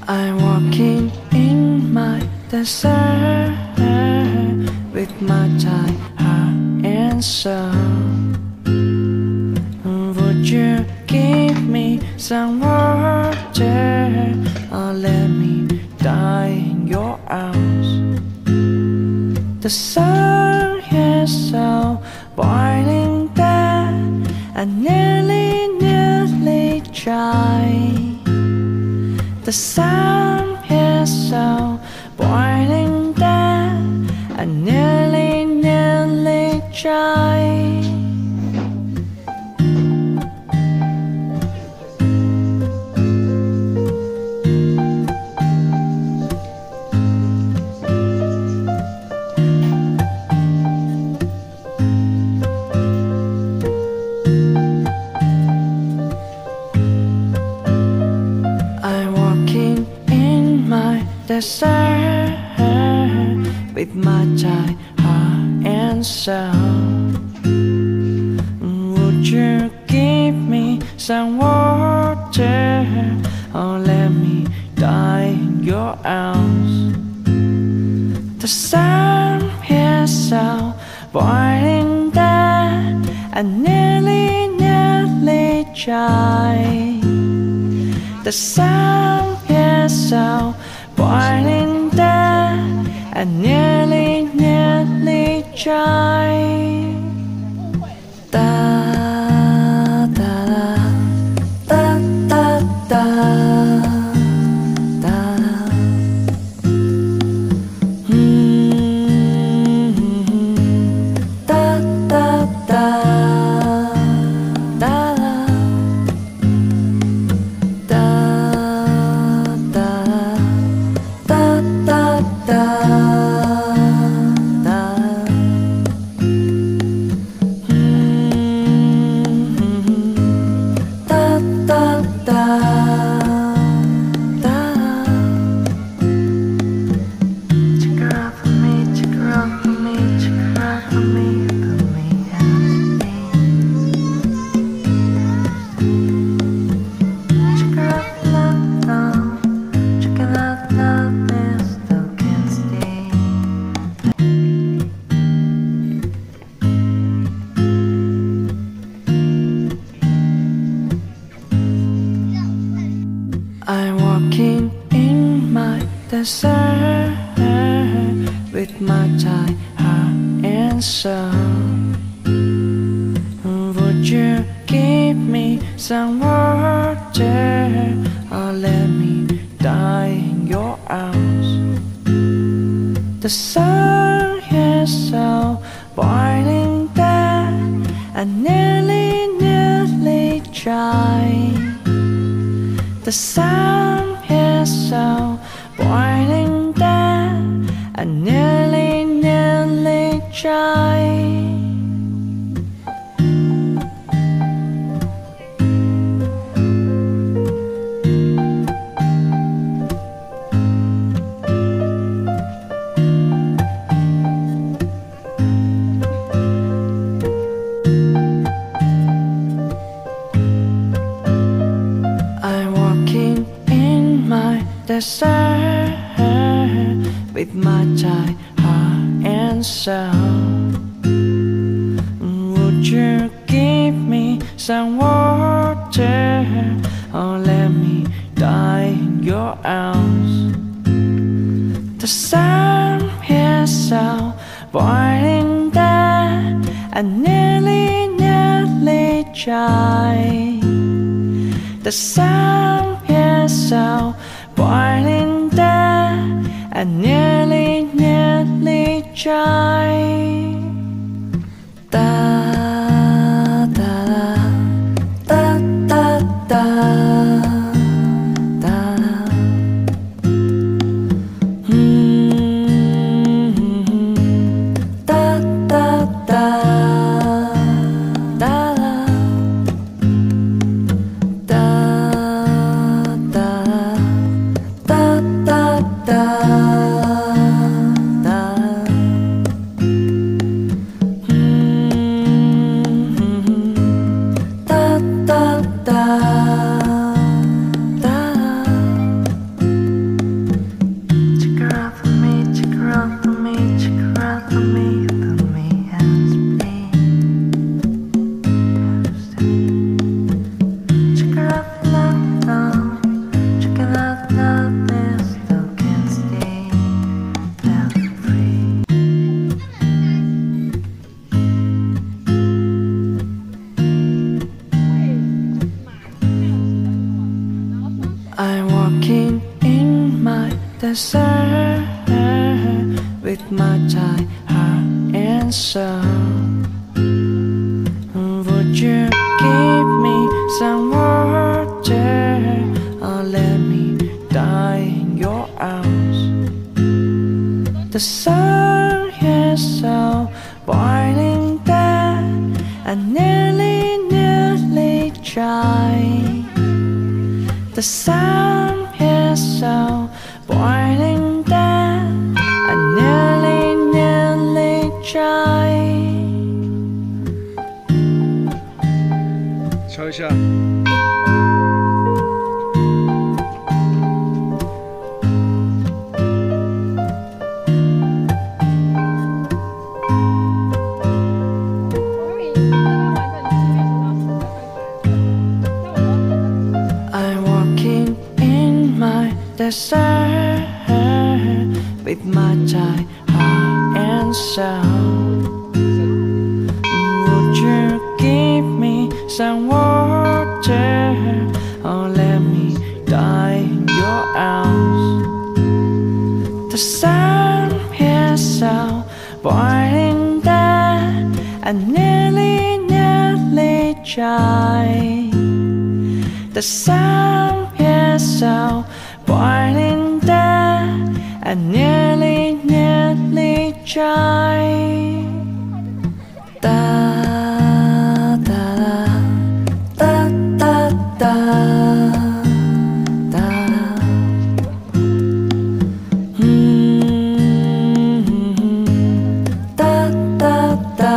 I'm walking in my desert with my tired heart and soul. Would you give me some water or let me die in your arms? The sun is so boiling that I nearly tried. The sun is so boiling that I nearly tried. Desert with my tired heart and soul. Would you give me some water or let me die in your arms? The sun is so boiling that I nearly tried. The sun is so boiling that I nearly tried. Da da da da da da. Da da da da. I'm walking in my desert with my tired heart and soul. Would you give me some water or let me die in your arms? The sun is so boiling that I nearly tried. The sun is so boiling that I nearly tried. Desert with my tired heart and soul. Would you give me some water or let me die in your arms? The sun is so boiling that I nearly tried. The sun is so boiling that I nearly tried. Da da da da da da. Da da da da. Da da da da. desert with my tired heart and soul. Would you give me some water or let me die in your arms? The sun is so boiling that I nearly tried. The sun is so boiling that I nearly tried. 敲一下。I'm walking in my desert with my tired heart and soul. Would you give me some water or let me die in your arms? The sun is so boiling that I nearly tried. The sun is so boiling that I nearly tried. Da da da da da da. Da da da da.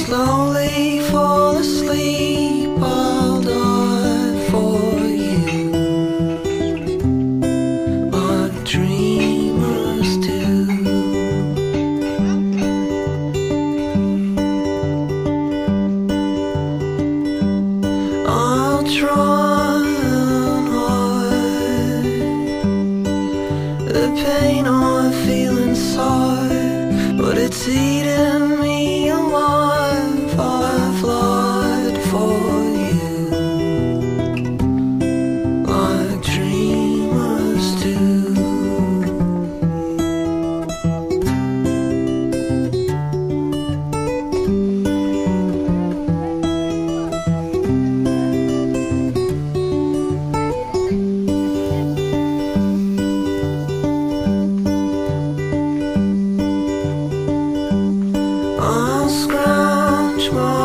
Slowly fall asleep, I'll die for you, like dreamers do. I'll try and hide the pain I feel inside, but it's eating me alive. I've lied for you, like dreamers do. I'll scratch my